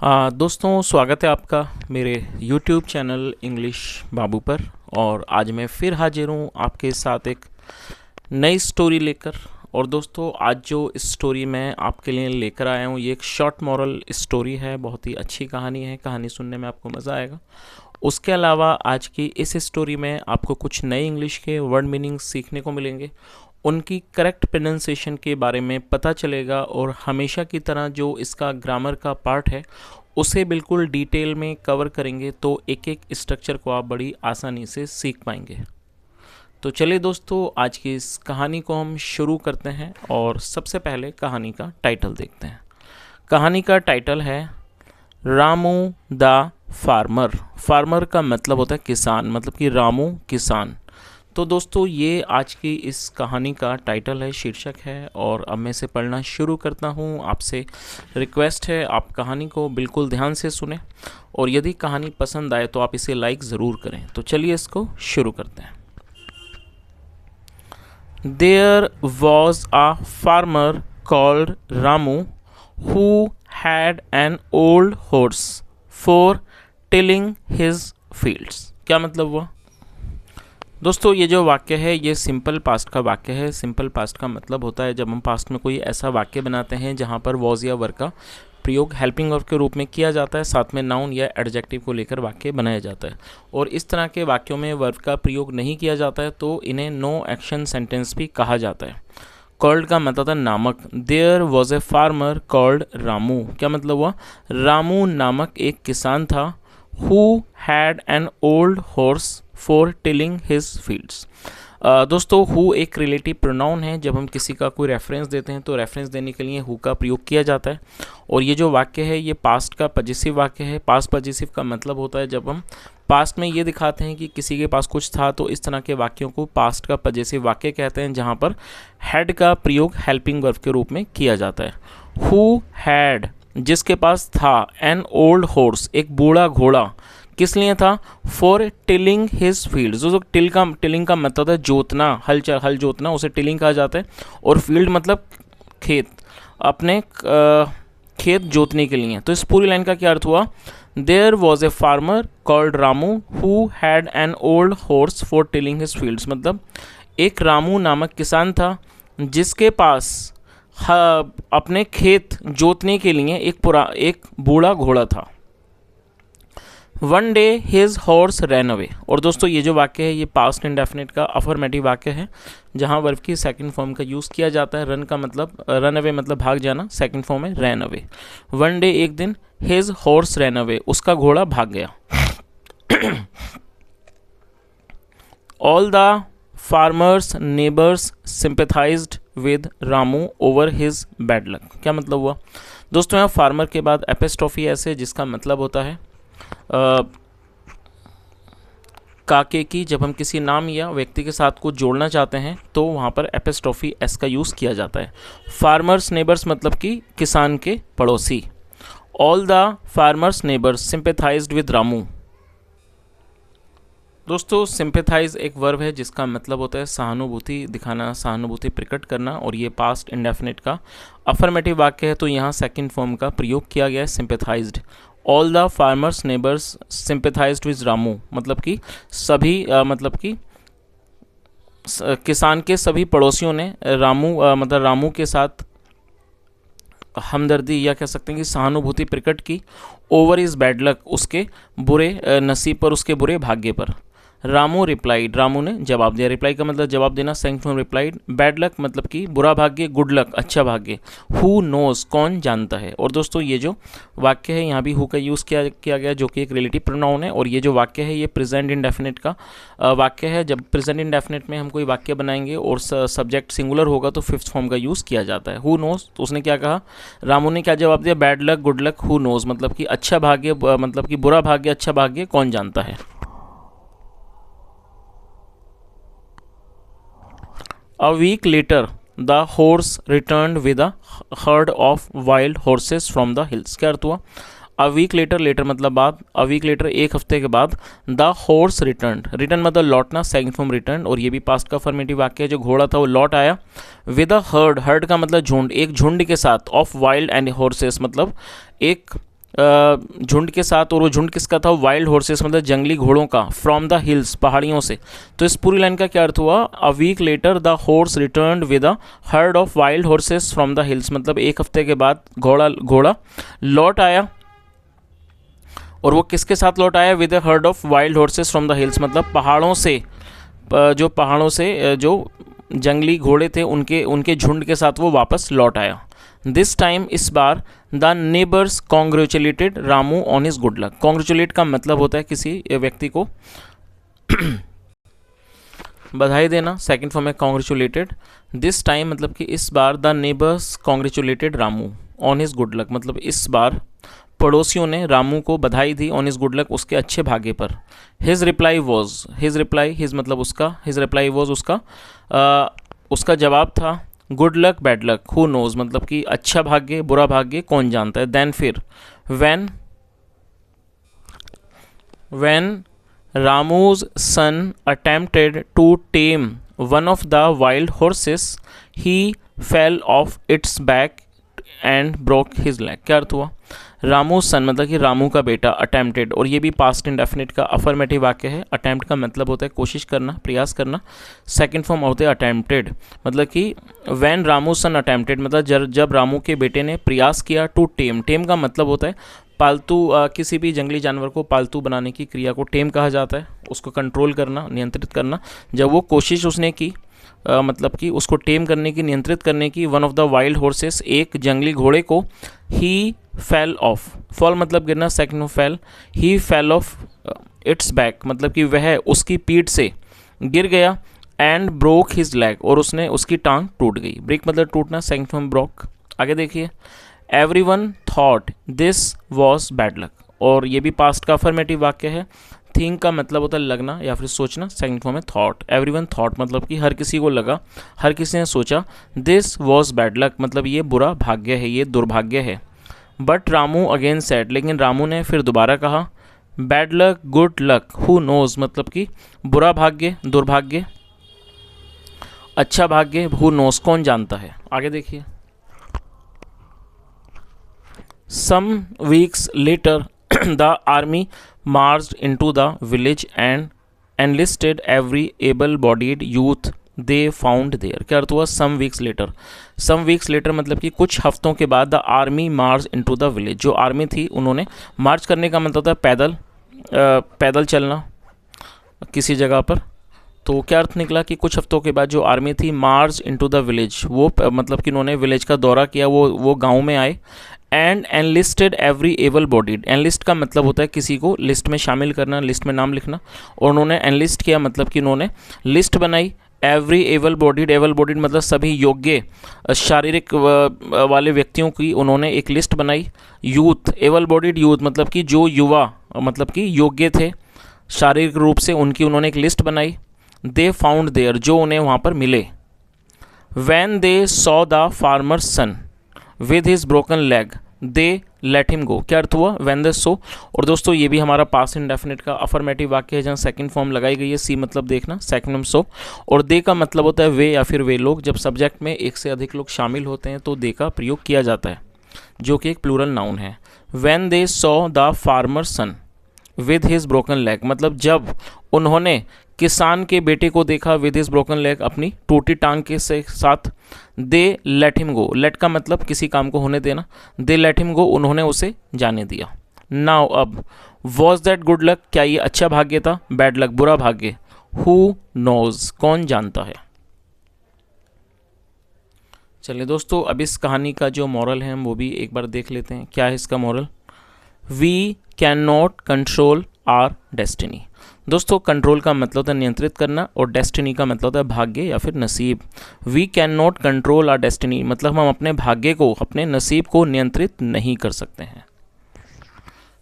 दोस्तों, स्वागत है आपका मेरे YouTube चैनल इंग्लिश बाबू पर। और आज मैं फिर हाजिर हूँ आपके साथ एक नई स्टोरी लेकर। और दोस्तों, आज जो स्टोरी मैं आपके लिए लेकर आया हूँ ये एक शॉर्ट मॉरल स्टोरी है। बहुत ही अच्छी कहानी है, कहानी सुनने में आपको मज़ा आएगा। उसके अलावा आज की इस स्टोरी में आपको कुछ नए इंग्लिश के वर्ड मीनिंग सीखने को मिलेंगे, उनकी करेक्ट प्रोनाउंसिएशन के बारे में पता चलेगा और हमेशा की तरह जो इसका ग्रामर का पार्ट है उसे बिल्कुल डिटेल में कवर करेंगे, तो एक एक स्ट्रक्चर को आप बड़ी आसानी से सीख पाएंगे। तो चलिए दोस्तों, आज की इस कहानी को हम शुरू करते हैं और सबसे पहले कहानी का टाइटल देखते हैं। कहानी का टाइटल है रामू द फार्मर। फार्मर का मतलब होता है किसान, मतलब कि रामू किसान। तो दोस्तों, ये आज की इस कहानी का टाइटल है, शीर्षक है। और अब मैं इसे पढ़ना शुरू करता हूँ। आपसे रिक्वेस्ट है आप कहानी को बिल्कुल ध्यान से सुने और यदि कहानी पसंद आए तो आप इसे लाइक ज़रूर करें। तो चलिए इसको शुरू करते हैं। There was a farmer called Ramu who had an old horse for tilling his fields। क्या मतलब हुआ दोस्तों? ये जो वाक्य है ये सिंपल पास्ट का वाक्य है। सिंपल पास्ट का मतलब होता है जब हम पास्ट में कोई ऐसा वाक्य बनाते हैं जहाँ पर वॉज या वर का प्रयोग हेल्पिंग वर्ब के रूप में किया जाता है, साथ में नाउन या एडजेक्टिव को लेकर वाक्य बनाया जाता है। और इस तरह के वाक्यों में वर्ब का प्रयोग नहीं किया जाता है तो इन्हें नो एक्शन सेंटेंस भी कहा जाता है। कॉल्ड का मतलब था नामक। There was a farmer called Ramu. क्या मतलब हुआ? रामू नामक एक किसान था। Who had an old horse for tilling his fields. दोस्तों, हु एक रिलेटिव प्रोनाउन है। जब हम किसी का कोई रेफरेंस देते हैं तो रेफरेंस देने के लिए हु का प्रयोग किया जाता है। और ये जो वाक्य है ये पास्ट का पजेसिव वाक्य है। पास्ट पजेसिव का मतलब होता है जब हम पास्ट में ये दिखाते हैं कि किसी के पास कुछ था, तो इस तरह के वाक्यों को पास्ट का पजेसिव वाक्य कहते हैं, जहाँ पर हैड का प्रयोग हेल्पिंग वर्ब के रूप में किया जाता है। हु हैड, जिसके पास था, एन ओल्ड हॉर्स, एक बूढ़ा घोड़ा। किस लिए था? For tilling his field. जो टिलिंग का मतलब होता है जोतना, हल जोतना, उसे टिलिंग कहा जाता है। और फील्ड मतलब खेत, अपने खेत जोतने के लिए। तो इस पूरी लाइन का क्या अर्थ हुआ? There was a farmer called Ramu who had an old horse for tilling his fields. मतलब एक रामू नामक किसान था जिसके पास अपने खेत जोतने के लिए एक बूढ़ा घोड़ा था। One day his horse ran away. और दोस्तों, ये जो वाक्य है ये पास्ट इंडेफिनिट का अफर्मेटिव वाक्य है, जहाँ वर्ब की सेकंड फॉर्म का यूज़ किया जाता है। रन का मतलब, रन अवे मतलब भाग जाना, सेकंड फॉर्म है रैन अवे। वन डे, एक दिन, हिज हॉर्स रैन अवे, उसका घोड़ा भाग गया। All the farmer's neighbours sympathised with Ramu over his bad luck. क्या मतलब हुआ? दोस्तों, यहाँ फार्मर के बाद एपिस्ट्रोफी ऐसे, जिसका मतलब होता है काके की। जब हम किसी नाम या व्यक्ति के साथ कुछ जोड़ना चाहते हैं तो वहाँ पर एपिस्ट्रोफी एस का यूज़ किया जाता है। फार्मर्स नेबर्स मतलब कि किसान के पड़ोसी। All the farmer's neighbours sympathised with Ramu. दोस्तों, सिंपैथाइज एक वर्ब है जिसका मतलब होता है सहानुभूति दिखाना, सहानुभूति प्रकट करना। और ये पास्ट इंडेफिनिट का अफर्मेटिव वाक्य है, तो यहाँ सेकंड फॉर्म का प्रयोग किया गया है, sympathised. All the farmer's neighbours sympathised with Ramu, मतलब कि सभी मतलब कि किसान के सभी पड़ोसियों ने रामू के साथ हमदर्दी या कह सकते हैं कि सहानुभूति प्रकट की। ओवर इज बैड लक, उसके बुरे नसीब पर, उसके बुरे भाग्य पर। रामू रिप्लाइड, रामू ने जवाब दिया। रिप्लाई का मतलब जवाब देना, second form replied. Bad luck मतलब कि बुरा भाग्य, गुड लक अच्छा भाग्य। हु नोज, कौन जानता है। और दोस्तों, ये जो वाक्य है यहाँ भी हु का यूज़ किया गया, जो कि एक रिलेटिव प्रोनाउन है। और ये जो वाक्य है ये प्रेजेंट इंडेफिनिट का वाक्य है। जब प्रेजेंट इंडेफिनिट में हम कोई वाक्य बनाएंगे और सब्जेक्ट सिंगुलर होगा तो फिफ्थ फॉर्म का यूज़ किया जाता है। हु नोज, तो उसने क्या कहा, रामू ने क्या जवाब दिया? Bad luck, good luck, who knows मतलब कि अच्छा भाग्य, मतलब कि बुरा भाग्य, अच्छा भाग्य कौन जानता है। A week later, the horse returned with a herd of wild horses from the hills। क्या अर्थ हुआ? A week later, later मतलब बाद, a week later एक हफ्ते के बाद, the horse returned, return मतलब लौटना, second form returned। और ये भी पास्ट का अफर्मेटिव वाक्य है। जो घोड़ा था वो लौट आया। with a herd, herd का मतलब झुंड, एक झुंड के साथ, of wild and horses मतलब एक झुंड के साथ, और वो झुंड किसका था? वाइल्ड हॉर्सेस मतलब जंगली घोड़ों का, फ्रॉम द हिल्स पहाड़ियों से। तो इस पूरी लाइन का क्या अर्थ हुआ? A week later the horse returned with a herd of wild horses from the hills, मतलब एक हफ्ते के बाद घोड़ा लौट आया, और वो किसके साथ लौट आया? With a herd of wild horses from the hills, मतलब पहाड़ों से, जो जंगली घोड़े थे उनके झुंड के साथ वो वापस लौट आया। दिस टाइम, इस बार, the neighbours congratulated Ramu on his good luck. Congratulate का मतलब होता है किसी व्यक्ति को बधाई देना, सेकंड फॉर्म है कॉन्ग्रेचुलेटेड। दिस टाइम मतलब कि इस बार, the neighbours congratulated Ramu on his good luck, मतलब इस बार पड़ोसियों ने रामू को बधाई दी ऑन हिज गुड लक, उसके अच्छे भाग्य पर। हिज रिप्लाई मतलब उसका जवाब था good luck bad luck who knows, मतलब कि अच्छा भाग्य बुरा भाग्य कौन जानता है। देन फिर when Ramu's son attempted to tame one of the wild horses he fell off its back and broke his leg. क्या अर्थ हुआ? रामू सन मतलब कि रामू का बेटा, अटेम्प्टेड, और ये भी पास्ट इंडेफिनिट का अफर्मेटिव वाक्य है। अटेम्प्ट का मतलब होता है कोशिश करना, प्रयास करना। सेकंड फॉर्म होते हैं अटेम्प्टेड, मतलब कि व्हेन रामू सन अटेम्प्टेड मतलब जब रामू के बेटे ने प्रयास किया टू टेम। टेम का मतलब होता है पालतू, किसी भी जंगली जानवर को पालतू बनाने की क्रिया को टेम कहा जाता है, उसको कंट्रोल करना, नियंत्रित करना। जब वो कोशिश उसने की, मतलब कि उसको टेम करने की, नियंत्रित करने की, one of the wild horses, एक जंगली घोड़े को, ही फेल ऑफ, फॉल मतलब गिरना, second of fail, he fell off its back मतलब कि वह उसकी पीठ से गिर गया, एंड ब्रोक हिज लेग और उसकी टांग टूट गई। ब्रेक मतलब टूटना, सेकंड फॉर्म ब्रोक। आगे देखिए, everyone thought this was bad luck, और ये भी पास्ट का अफर्मेटिव वाक्य है। थिंक का मतलब होता है लगना या फिर सोचना, सेकंड फॉर्म है थॉट। एवरीवन थॉट मतलब कि हर किसी को लगा, हर किसी ने सोचा। दिस वॉज बैड लक मतलब ये बुरा भाग्य है, ये दुर्भाग्य है। बट रामू अगेन सेड, लेकिन रामू ने फिर दोबारा कहा, bad luck good luck who knows मतलब कि बुरा भाग्य दुर्भाग्य, अच्छा भाग्य हु नोज कौन जानता है। आगे देखिए, some weeks later the army marched into the village and enlisted every able-bodied youth they found there। क्या अर्थ हुआ? some weeks later मतलब कि कुछ हफ्तों के बाद the army marched into the village, जो आर्मी थी उन्होंने, मार्च करने का मतलब होता है पैदल चलना किसी जगह पर। तो क्या अर्थ निकला कि कुछ हफ्तों के बाद जो आर्मी थी मार्च इनटू द विलेज, वो मतलब कि उन्होंने विलेज का दौरा किया, वो गांव में आए। And enlisted every able bodied, enlist का मतलब होता है किसी को लिस्ट में शामिल करना, लिस्ट में नाम लिखना, और उन्होंने एनलिस्ट किया मतलब कि उन्होंने लिस्ट बनाई। एवरी एबल बॉडीड मतलब सभी योग्य शारीरिक वाले व्यक्तियों की उन्होंने एक लिस्ट बनाई। यूथ, एबल बॉडीड यूथ मतलब कि जो युवा मतलब कि योग्य थे शारीरिक रूप से, उनकी उन्होंने एक लिस्ट बनाई। दे फाउंड देयर, जो उन्हें वहाँ पर मिले। When they saw the farmer sun with his broken leg they let him go. क्या अर्थ हुआ? वैन दे सो, और दोस्तों ये भी हमारा पास्ट इंडेफिनिट का अफर्मेटिव वाक्य है जहाँ सेकंड फॉर्म लगाई गई है। सी मतलब देखना, सेकंड फॉर्म सो, और दे का मतलब होता है वे या फिर वे लोग। जब सब्जेक्ट में एक से अधिक लोग शामिल होते हैं तो दे का प्रयोग किया जाता है, जो कि एक प्लूरल नाउन है। When they saw the farmer sun with his broken leg मतलब जब उन्होंने किसान के बेटे को देखा, विद हिज ब्रोकन लेग अपनी टूटी टांग के साथ। दे लेट हिम गो, लेट का मतलब किसी काम को होने देना, दे लेट हिम गो उन्होंने उसे जाने दिया। नाउ अब, वॉज दैट गुड लक, क्या ये अच्छा भाग्य था? बैड लक बुरा भाग्य। हु नोज कौन जानता है। चलिए दोस्तों, अब इस कहानी का जो मॉरल है हम वो भी एक बार देख लेते हैं। क्या है इसका moral? We can not control our destiny. दोस्तों, कंट्रोल का मतलब होता है नियंत्रित करना, और डेस्टिनी का मतलब होता है भाग्य या फिर नसीब। We can not control our destiny मतलब हम अपने भाग्य को, अपने नसीब को नियंत्रित नहीं कर सकते हैं।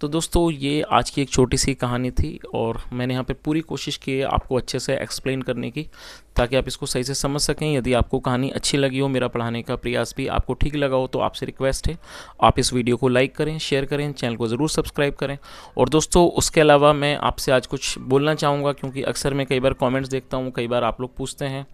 तो दोस्तों, ये आज की एक छोटी सी कहानी थी, और मैंने यहाँ पे पूरी कोशिश की है आपको अच्छे से एक्सप्लेन करने की, ताकि आप इसको सही से समझ सकें। यदि आपको कहानी अच्छी लगी हो, मेरा पढ़ाने का प्रयास भी आपको ठीक लगा हो, तो आपसे रिक्वेस्ट है आप इस वीडियो को लाइक करें, शेयर करें, चैनल को ज़रूर सब्सक्राइब करें। और दोस्तों, उसके अलावा मैं आपसे आज कुछ बोलना चाहूँगा, क्योंकि अक्सर मैं कई बार कॉमेंट्स देखता हूँ, कई बार आप लोग पूछते हैं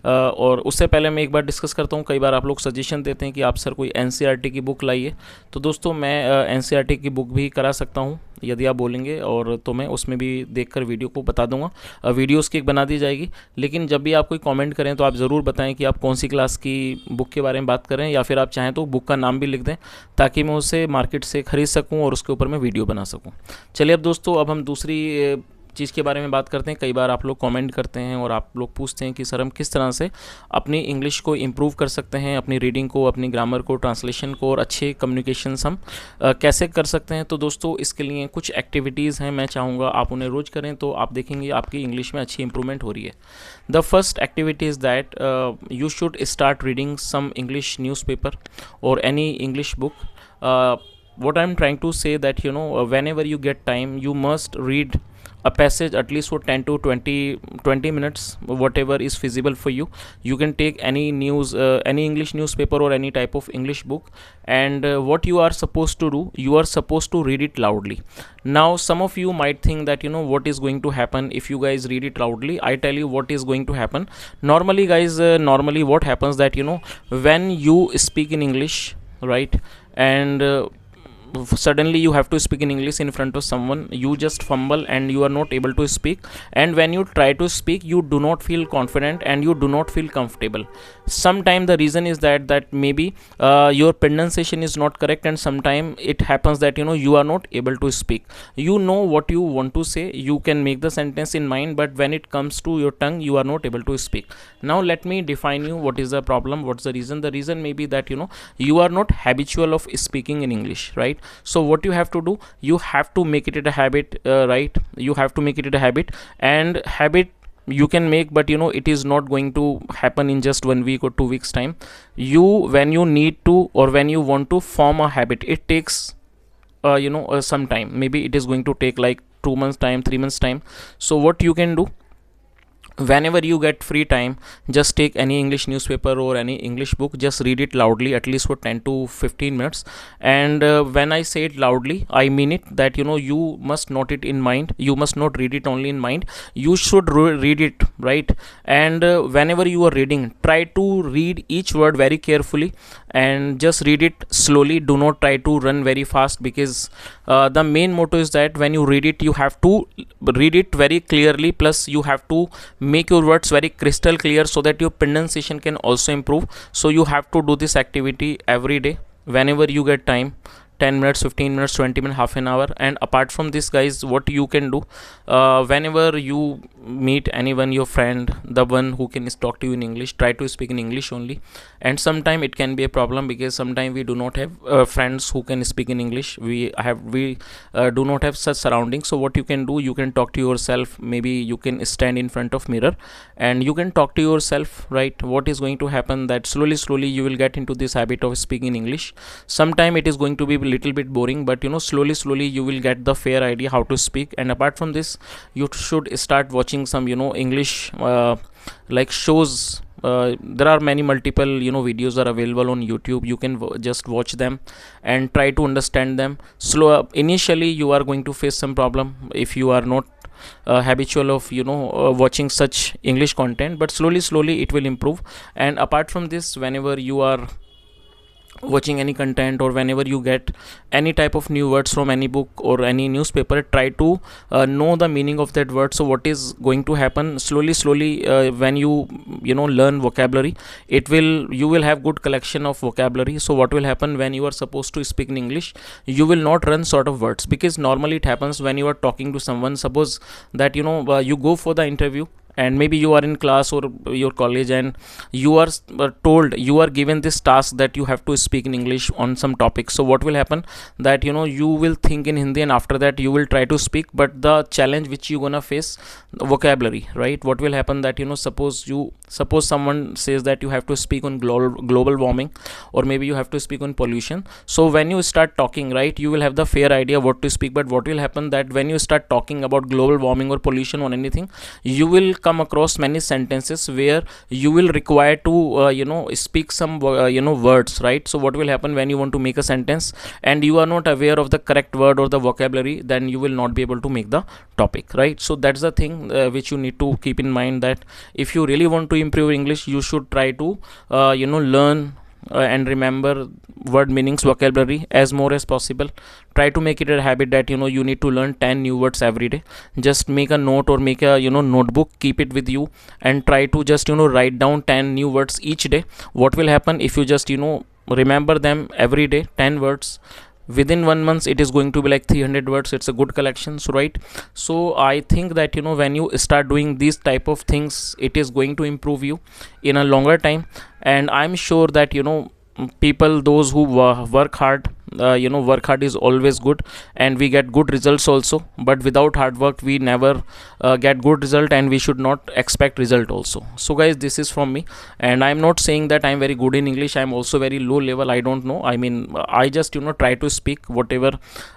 और उससे पहले मैं एक बार डिस्कस करता हूँ, कई बार आप लोग सजेशन देते हैं कि आप सर कोई एनसीईआरटी की बुक लाइए, तो दोस्तों मैं एनसीईआरटी की बुक भी करा सकता हूँ यदि आप बोलेंगे, और तो मैं उसमें भी देखकर वीडियो को बता दूंगा, वीडियोस की एक बना दी जाएगी। लेकिन जब भी आप कोई कमेंट करें तो आप ज़रूर बताएं कि आप कौन सी क्लास की बुक के बारे में बात करें, या फिर आप चाहें तो बुक का नाम भी लिख दें ताकि मैं उसे मार्केट से ख़रीद सकूं और उसके ऊपर मैं वीडियो बना सकूं। चलिए अब दोस्तों, अब हम दूसरी चीज़ के बारे में बात करते हैं। कई बार आप लोग कमेंट करते हैं और आप लोग पूछते हैं कि सर हम किस तरह से अपनी इंग्लिश को इम्प्रूव कर सकते हैं, अपनी रीडिंग को, अपनी ग्रामर को, ट्रांसलेशन को, और अच्छे कम्युनिकेशंस हम कैसे कर सकते हैं। तो दोस्तों इसके लिए कुछ एक्टिविटीज़ हैं, मैं चाहूँगा आप उन्हें रोज़ करें तो आप देखेंगे आपकी इंग्लिश में अच्छी इंप्रूवमेंट हो रही है। The first activity is that you should start reading some English newspaper और any English book. What I'm trying to say that whenever you get time, you must read a passage at least for 10 to 20 minutes, whatever is feasible for you. You can take any news, any English newspaper or any type of English book, and what you are supposed to do, you are supposed to read it loudly. Now some of you might think that what is going to happen if you guys read it loudly. I tell you what is going to happen. Normally guys, normally what happens that when you speak in English, right, and suddenly you have to speak in English in front of someone, you just fumble and you are not able to speak, and when you try to speak you do not feel confident and you do not feel comfortable. Sometime the reason is that maybe your pronunciation is not correct, and sometime it happens that you are not able to speak. You know what you want to say, you can make the sentence in mind, but when it comes to your tongue you are not able to speak. Now let me define you what is the problem, what's the reason. The reason may be that you are not habitual of speaking in English, right? So what you have to do, you have to make it a habit, right? You have to make it a habit, and habit you can make, but it is not going to happen in just 1 week or 2 weeks time. When you need to, or when you want to form a habit, it takes some time. Maybe it is going to take like 2 months time, 3 months time. So what you can do, whenever you get free time, just take any English newspaper or any English book, just read it loudly at least for 10 to 15 minutes. And when I say it loudly, I mean it that you must note it in mind, you must not read it only in mind, you should read it, right? And whenever you are reading, try to read each word very carefully and just read it slowly. Do not try to run very fast, because the main motto is that when you read it, you have to read it very clearly, plus you have to make your words very crystal clear so that your pronunciation can also improve. So you have to do this activity every day whenever you get time, 10 minutes, 15 minutes, 20 minutes, half an hour. And apart from this guys, what you can do, whenever you meet anyone, your friend, the one who can talk to you in English, try to speak in English only. And sometime it can be a problem, because sometimes we do not have friends who can speak in English, we do not have such surroundings. So what you can do, you can talk to yourself, maybe you can stand in front of mirror and you can talk to yourself, right? What is going to happen, that slowly you will get into this habit of speaking in English. Sometime it is going to be a little bit boring, but slowly you will get the fair idea how to speak. And apart from this, you should start watching some English like shows. There are many multiple videos are available on YouTube. You can just watch them and try to understand them. Initially you are going to face some problem if you are not habitual of watching such English content, but slowly it will improve. And apart from this, whenever you are watching any content, or whenever you get any type of new words from any book or any newspaper, try to know the meaning of that word. So what is going to happen, slowly when you learn vocabulary, you will have good collection of vocabulary. So what will happen, when you are supposed to speak in English, you will not run sort of words, because normally it happens when you are talking to someone. Suppose that you go for the interview, and maybe you are in class or your college, and you are told, you are given this task that you have to speak in English on some topic. So what will happen, that you will think in Hindi, and after that you will try to speak, but the challenge which you gonna face, vocabulary, right? What will happen, that suppose someone says that you have to speak on global warming, or maybe you have to speak on pollution. So when you start talking, right, you will have the fair idea what to speak, but what will happen, that when you start talking about global warming or pollution or anything, you will come across many sentences where you will require to speak some words, right? So what will happen when you want to make a sentence and you are not aware of the correct word or the vocabulary, then you will not be able to make the topic, right? So that's the thing which you need to keep in mind, that if you really want to improve English, you should try to learn and remember word meanings, vocabulary as more as possible. Try to make it a habit that you need to learn 10 new words every day. Just make a note or make a notebook, keep it with you, and try to just write down 10 new words each day. What will happen if you just remember them every day, 10 words, within 1 month it is going to be like 300 words. It's a good collection, so right? So I think that when you start doing these type of things, it is going to improve you in a longer time. And I'm sure that people, those who work hard, work hard is always good, and we get good results also. But without hard work we never get good result, and we should not expect result also. So guys, this is from me, and I'm not saying that I'm very good in English. I'm also very low level, I don't know. I mean, I just try to speak whatever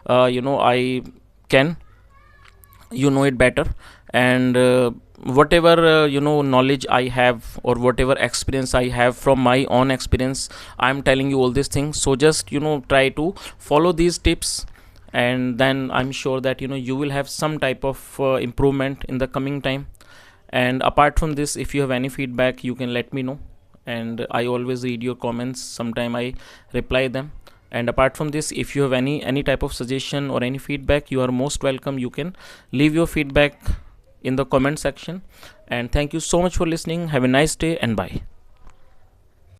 I can, it better. And whatever knowledge I have, or whatever experience I have from my own experience, I'm telling you all these things. So just try to follow these tips, and then I'm sure that you will have some type of improvement in the coming time. And apart from this, if you have any feedback, you can let me know, and I always read your comments. Sometime I reply them. And apart from this, if you have any type of suggestion or any feedback, you are most welcome. You can leave your feedback in the comment section. And thank you so much for listening. Have a nice day, and bye.